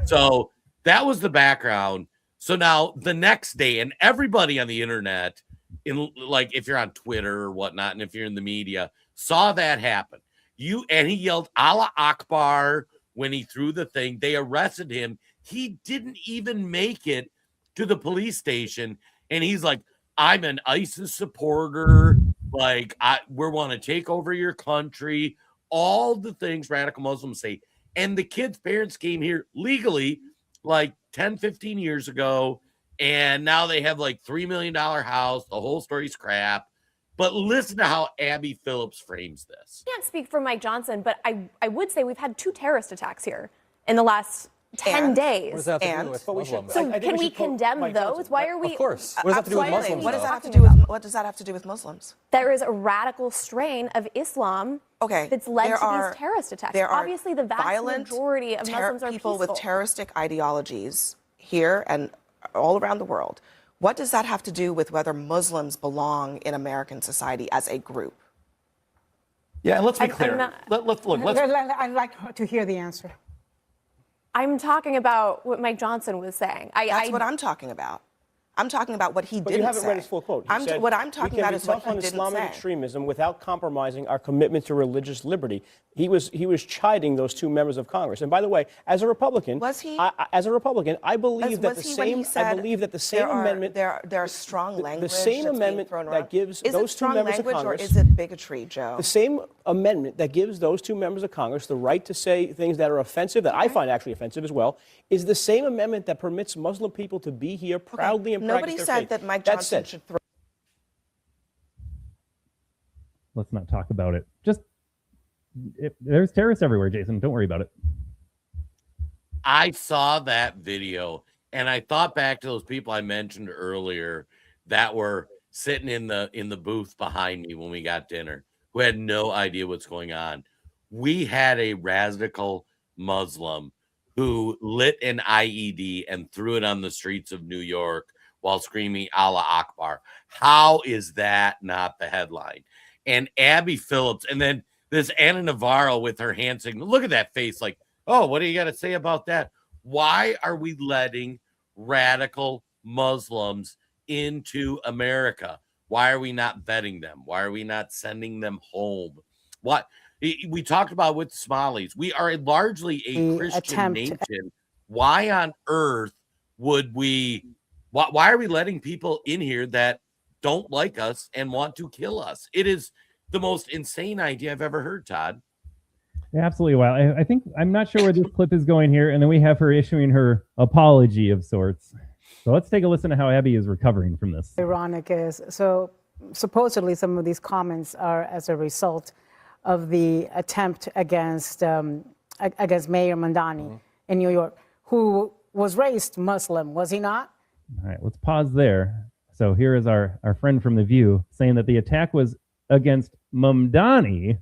So that was the background. So now the next day, and everybody on the internet, if you're on Twitter or whatnot, and if you're in the media, saw that happen. And he yelled Allah Akbar when he threw the thing. They arrested him. He didn't even make it to the police station. And he's like, I'm an ISIS supporter. Like, we want to take over your country. All the things radical Muslims say. And the kids' parents came here legally like 10, 15 years ago. And now they have like $3 million house. The whole story's crap. But listen to how Abby Phillips frames this. I can't speak for Mike Johnson, but I would say we've had 2 terrorist attacks here in the last 10 days. What does that have to do with Muslims? So can we condemn those? Why are we? Of course. What does that have to do with Muslims? What does that have to do with Muslims? There is a radical strain of Islam that's led to these terrorist attacks. Obviously, the vast majority of Muslims are people peaceful. with terroristic ideologies here and all around the world. What does that have to do with whether Muslims belong in American society as a group? Yeah, and let's be clear. Let's look. I'd like to hear the answer. I'm talking about what Mike Johnson was saying. That's what I'm talking about. I'm talking about what he didn't say. But you haven't read his full quote. What I'm talking about is what he didn't say. We can be tough on Islamic extremism without compromising our commitment to religious liberty. He was chiding those 2 members of Congress. And by the way, as a Republican, was he? As a Republican, I believe that the same. I believe that the same amendment. There are strong language. The same amendment that gives those 2 members of Congress. Or is it bigotry, Joe? The same amendment that gives those 2 members of Congress the right to say things that are offensive, that I find actually offensive as well, is the same amendment that permits Muslim people to be here proudly and practice their faith. Nobody said that Mike Johnson should throw. let's not talk about it. There's terrorists everywhere, Jason. Don't worry about it. I saw that video and I thought back to those people I mentioned earlier that were sitting in the booth behind me when we got dinner, who had no idea what's going on. We had a radical Muslim who lit an IED and threw it on the streets of New York while screaming Allah Akbar. How is that not the headline? And Abby Phillips, and then this Anna Navarro with her hand signal. Look at that face, like, oh, what do you got to say about that? Why are we letting radical Muslims into America? Why are we not vetting them? Why are we not sending them home? What we talked about with Somalis, we are largely a Christian nation. Why on earth would we? Why are we letting people in here that don't like us and want to kill us? It is the most insane idea I've ever heard, Todd. Yeah, absolutely. Well, I think I'm not sure where this clip is going here, and then we have her issuing her apology of sorts. So let's take a listen to how Abby is recovering from this. Ironic is, so supposedly some of these comments are as a result of the attempt against Mayor Mamdani in New York, who was raised Muslim, was he not? All right, let's pause there. So here is our friend from The View saying that the attack was against Mamdani.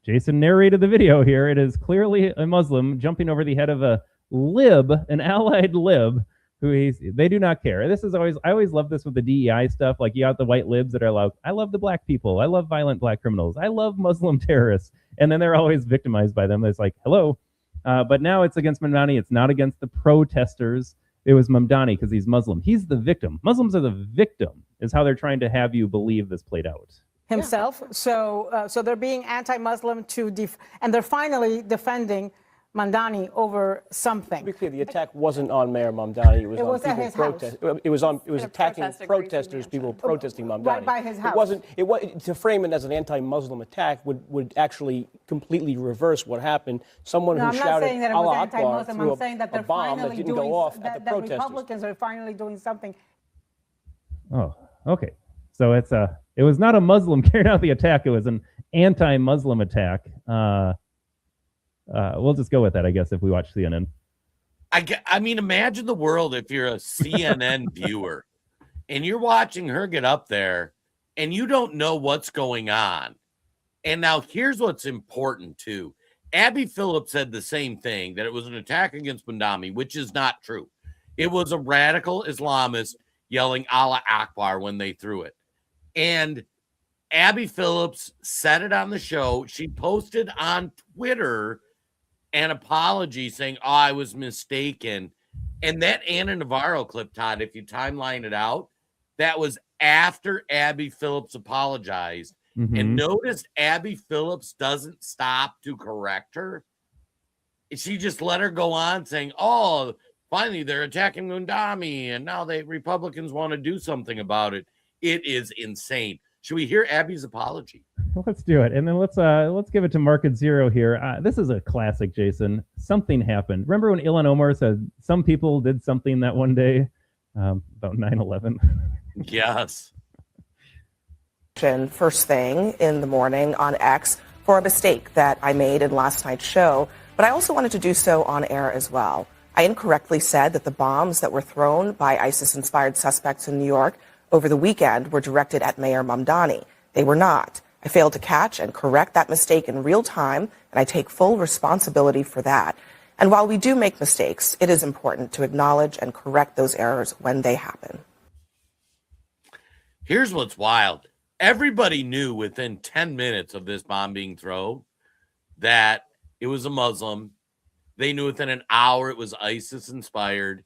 Jason narrated the video here. It is clearly a Muslim jumping over the head of a lib, an allied lib, who they do not care. This is I always love this with the DEI stuff. Like, you got the white libs that are like, I love the black people. I love violent black criminals. I love Muslim terrorists. And then they're always victimized by them. It's like, hello. But now it's against Mamdani. It's not against the protesters. It was Mamdani because he's Muslim. He's the victim. Muslims are the victim, is how they're trying to have you believe this played out. Himself. Yeah. So they're being anti-Muslim and they're finally defending Mamdani over something. To be clear, the attack wasn't on Mayor Mamdani. It was on people protesting. It was attacking protesters, people protesting Mamdani. Right by his house. It wasn't to frame it as an anti-Muslim attack would actually completely reverse what happened. Someone who shouted Allah Akbar threw a bomb that didn't go off at the protesters. Republicans are finally doing something. Oh, okay. So it was not a Muslim carrying out the attack. It was an anti-Muslim attack. We'll just go with that, I guess, if we watch CNN. I mean, imagine the world if you're a CNN viewer and you're watching her get up there and you don't know what's going on. And now here's what's important, too. Abby Phillips said the same thing, that it was an attack against Mamdani, which is not true. It was a radical Islamist yelling Allah Akbar when they threw it. And Abby Phillips said it on the show. She posted on Twitter an apology saying, oh, I was mistaken. And that Anna Navarro clip, Todd, if you timeline it out, that was after Abby Phillips apologized. Mm-hmm. And notice Abby Phillips doesn't stop to correct her. She just let her go on saying, oh, finally they're attacking Mamdani, and now Republicans want to do something about it. It is insane. Should we hear Abby's apology? Let's do it. And then let's give it to Market Zero here. This is a classic, Jason. Something happened. Remember when Ilhan Omar said some people did something that one day about 9/11? Yes. First thing in the morning on X for a mistake that I made in last night's show, but I also wanted to do so on air as well. I incorrectly said that the bombs that were thrown by ISIS-inspired suspects in New York over the weekend were directed at Mayor Mamdani. They were not. I failed to catch and correct that mistake in real time, and I take full responsibility for that. And while we do make mistakes, it is important to acknowledge and correct those errors when they happen. Here's what's wild. Everybody knew within 10 minutes of this bomb being thrown that it was a Muslim. They knew within an hour it was ISIS-inspired,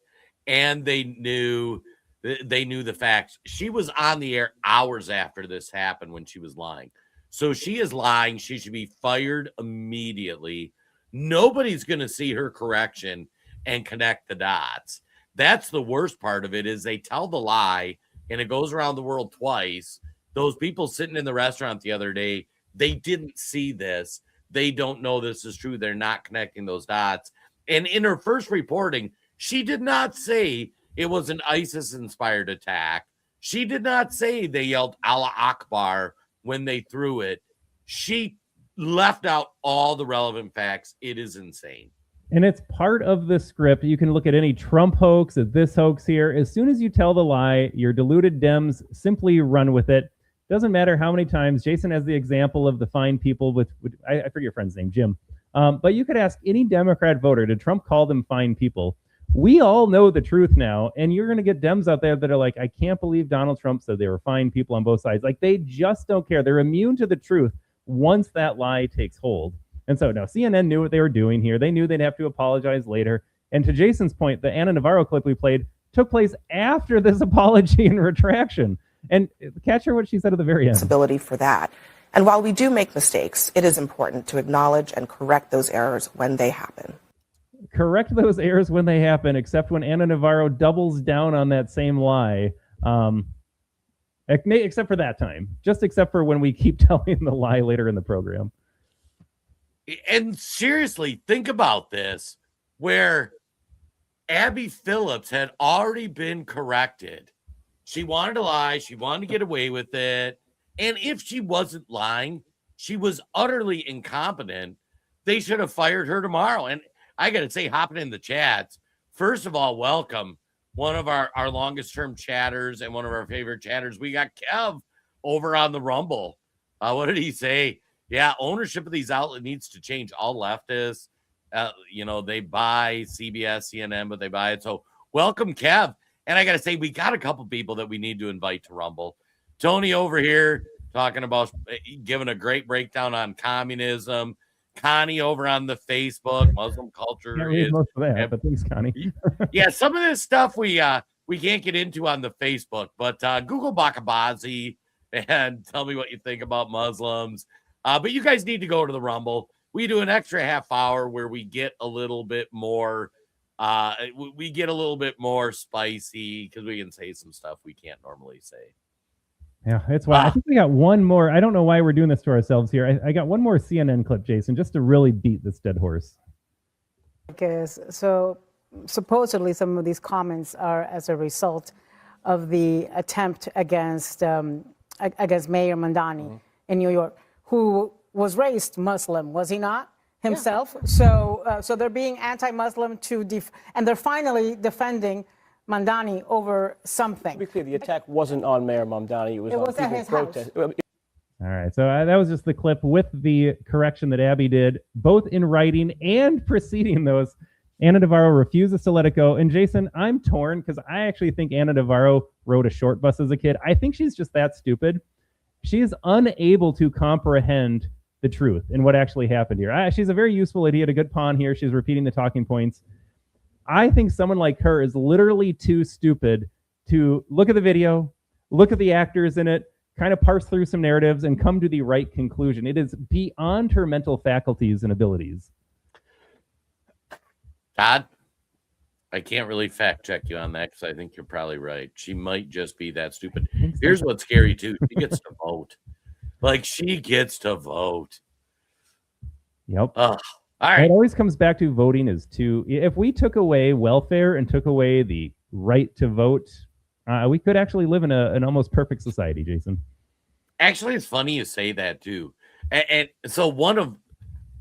and they knew the facts. She was on the air hours after this happened when she was lying. So she is lying. She should be fired immediately. Nobody's going to see her correction and connect the dots. That's the worst part of it, is they tell the lie, and it goes around the world twice. Those people sitting in the restaurant the other day, they didn't see this. They don't know this is true. They're not connecting those dots. And in her first reporting, she did not say it was an ISIS-inspired attack. She did not say they yelled Allah Akbar when they threw it. She left out all the relevant facts. It is insane. And it's part of the script. You can look at any Trump hoax, at this hoax here. As soon as you tell the lie, your deluded Dems simply run with it. Doesn't matter how many times. Jason has the example of the fine people with I forget your friend's name, Jim. But you could ask any Democrat voter, did Trump call them fine people? We all know the truth now, and you're going to get Dems out there that are like, I can't believe Donald Trump said they were fine people on both sides. Like, they just don't care. They're immune to the truth once that lie takes hold. And so now CNN knew what they were doing here. They knew they'd have to apologize later. And to Jason's point, the Ana Navarro clip we played took place after this apology and retraction. And catch her what she said at the very end. Ability for that. And while we do make mistakes, it is important to acknowledge and correct those errors when they happen. Correct those errors when they happen, except when Ana Navarro doubles down on that same lie. Except for that time. Just except for when we keep telling the lie later in the program. And seriously, think about this, where Abby Phillips had already been corrected. She wanted to lie. She wanted to get away with it. And if she wasn't lying, she was utterly incompetent. They should have fired her tomorrow. And I got to say, hopping in the chats, first of all, welcome. One of our longest term chatters and one of our favorite chatters. We got Kev over on the Rumble. What did he say? Yeah, ownership of these outlets needs to change. All leftists, they buy CBS, CNN, but they buy it. So welcome, Kev. And I got to say, we got a couple people that we need to invite to Rumble. Tony over here talking about giving a great breakdown on communism. Connie over on the Facebook, Muslim culture. Most of that, but thanks, Connie. Yeah, some of this stuff we can't get into on the Facebook, but Google Bakabazi and tell me what you think about Muslims. But you guys need to go to the Rumble. We do an extra half hour where we get a little bit more spicy because we can say some stuff we can't normally say. Yeah, it's why I think we got one more. I don't know why we're doing this to ourselves here. I got one more CNN clip, Jason, just to really beat this dead horse. Because so supposedly some of these comments are as a result of the attempt against Mayor Mamdani in New York, who was raised Muslim, was he not? Himself. Yeah. So they're being anti-Muslim and they're finally defending Mamdani over something. To be clear, the attack wasn't on Mayor Mamdani. It was on people's protest. All right, so that was just the clip with the correction that Abby did, both in writing and preceding those. Ana Navarro refuses to let it go. And Jason, I'm torn because I actually think Ana Navarro rode a short bus as a kid. I think she's just that stupid. She is unable to comprehend the truth and what actually happened here. She's a very useful idiot, a good pawn here. She's repeating the talking points. I think someone like her is literally too stupid to look at the video, look at the actors in it, kind of parse through some narratives and come to the right conclusion. It is beyond her mental faculties and abilities. Todd, I can't really fact check you on that because I think you're probably right. She might just be that stupid. Here's what's scary too. She gets to vote. She gets to vote. Yep. All right. It always comes back to voting if we took away welfare and took away the right to vote, we could actually live in an almost perfect society, Jason. Actually, it's funny you say that too. And so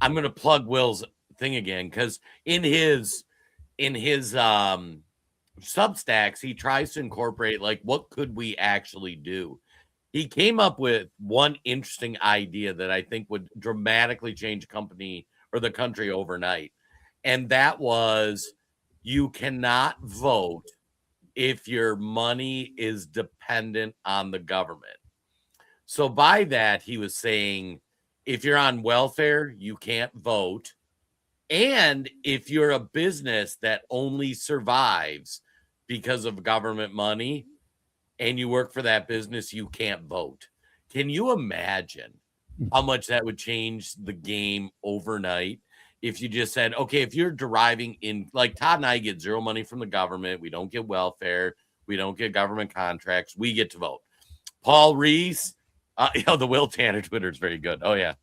I'm going to plug Will's thing again, because in his Substacks, he tries to incorporate what could we actually do. He came up with one interesting idea that I think would dramatically change a company or the country overnight. And that was, you cannot vote if your money is dependent on the government. So by that, he was saying, if you're on welfare, you can't vote. And if you're a business that only survives because of government money and you work for that business, you can't vote. Can you imagine how much that would change the game overnight if you just said, okay, if you're deriving in, Todd and I get zero money from the government, we don't get welfare, we don't get government contracts, we get to vote. Paul Reese, the Will Tanner Twitter is very good. Oh yeah.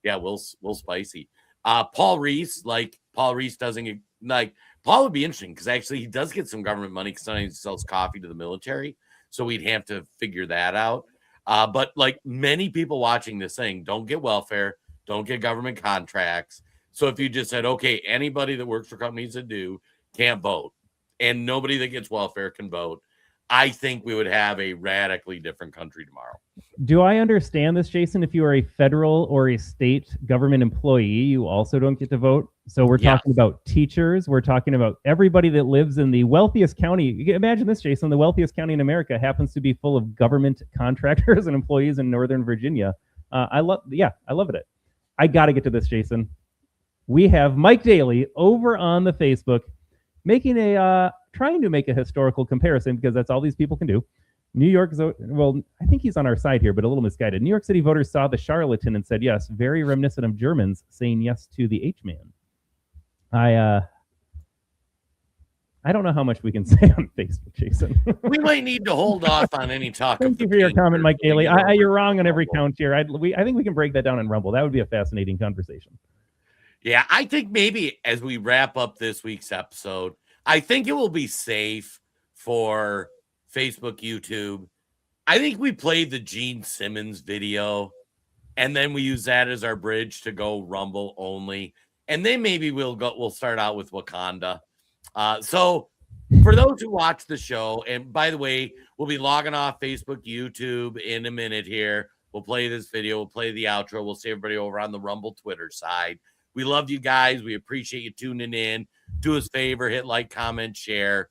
Yeah, Will Spicy. Paul Reese, Paul Reese doesn't Paul would be interesting because actually he does get some government money because sometimes he sells coffee to the military. So we'd have to figure that out. But like many people watching this thing don't get welfare, don't get government contracts. So if you just said, okay, anybody that works for companies that do can't vote, and nobody that gets welfare can vote, I think we would have a radically different country tomorrow. Do I understand this, Jason? If you are a federal or a state government employee, you also don't get to vote. So we're talking about teachers. We're talking about everybody that lives in the wealthiest county. Imagine this, Jason. The wealthiest county in America happens to be full of government contractors and employees in Northern Virginia. I love it. I got to get to this, Jason. We have Mike Daly over on the Facebook making trying to make a historical comparison, because that's all these people can do. New York, well, I think he's on our side here, but a little misguided. New York City voters saw the charlatan and said yes, very reminiscent of Germans saying yes to the H-man. I don't know how much we can say on Facebook, Jason. We might need to hold off on any talk. Thank you for your comment, Mike Daly. You're wrong on every count here. I think we can break that down in Rumble. That would be a fascinating conversation. Yeah, I think maybe as we wrap up this week's episode, I think it will be safe for Facebook, YouTube. I think we played the Gene Simmons video, and then we use that as our bridge to go Rumble only. And then maybe we'll start out with Wakanda. So for those who watch the show, and by the way, we'll be logging off Facebook, YouTube in a minute here. We'll play this video. We'll play the outro. We'll see everybody over on the Rumble Twitter side. We love you guys. We appreciate you tuning in. Do us a favor, hit like, comment, share.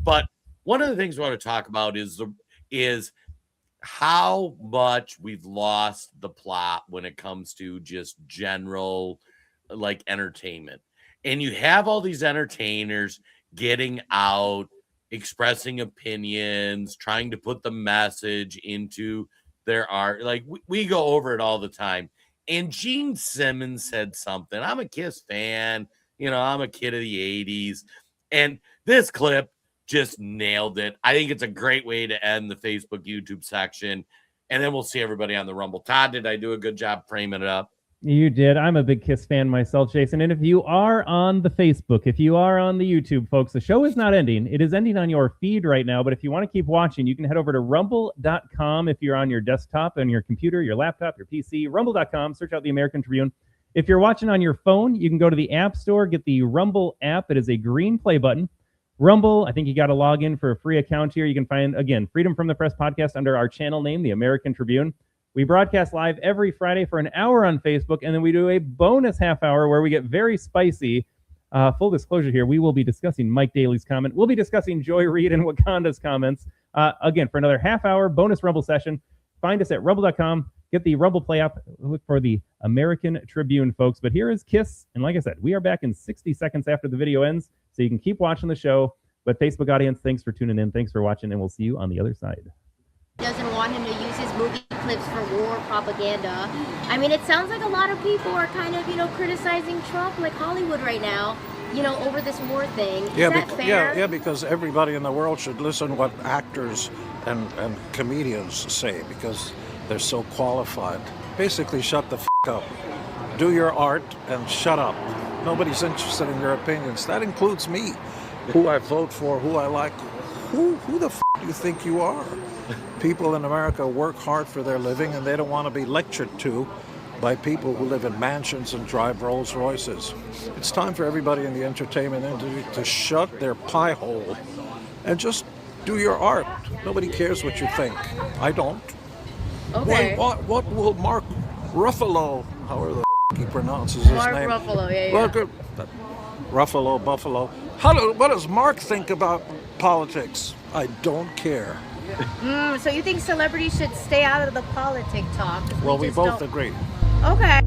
But one of the things we want to talk about is how much we've lost the plot when it comes to just general like entertainment. And you have all these entertainers getting out, expressing opinions, trying to put the message into their art. Like we go over it all the time. And Gene Simmons said something. I'm a Kiss fan. I'm a kid of the 80s. And this clip just nailed it. I think it's a great way to end the Facebook, YouTube section. And then we'll see everybody on the Rumble. Todd, did I do a good job framing it up? You did. I'm a big Kiss fan myself, Jason. And if you are on the Facebook, if you are on the YouTube, folks, the show is not ending. It is ending on your feed right now. But if you want to keep watching, you can head over to rumble.com if you're on your desktop, on your computer, your laptop, your PC. Rumble.com, search out the American Tribune. If you're watching on your phone, you can go to the App Store, get the Rumble app. It is a green play button. Rumble, I think you got to log in for a free account here. You can find, again, Freedom from the Press podcast under our channel name, the American Tribune. We broadcast live every Friday for an hour on Facebook, and then we do a bonus half hour where we get very spicy. Full disclosure here, we will be discussing Mike Daly's comment. We'll be discussing Joy Reid and Wakanda's comments. Again, for another half hour bonus Rumble session. Find us at rumble.com. Get the Rumble Play app. Look for the American Tribune, folks. But here is Kiss. And like I said, we are back in 60 seconds after the video ends, so you can keep watching the show. But Facebook audience, thanks for tuning in. Thanks for watching, and we'll see you on the other side. Doesn't want him to use his movie clips for war propaganda. I mean, it sounds like a lot of people are kind of, criticizing Trump, like Hollywood right now, over this war thing. Is that fair? Yeah, because everybody in the world should listen to what actors and comedians say, because they're so qualified. Basically, shut the f*** up. Do your art and shut up. Nobody's interested in your opinions. That includes me. Who I vote for, who I like. Who the f*** do you think you are? People in America work hard for their living, and they don't want to be lectured to by people who live in mansions and drive Rolls Royces. It's time for everybody in the entertainment industry to shut their pie hole and just do your art. Nobody cares what you think. I don't. Okay. What will Mark Ruffalo, however the f*** he pronounces his name. Mark Ruffalo, yeah. Ruffalo, Buffalo. What does Mark think about politics? I don't care. So you think celebrities should stay out of the politic talk? Well, we both agree. Okay.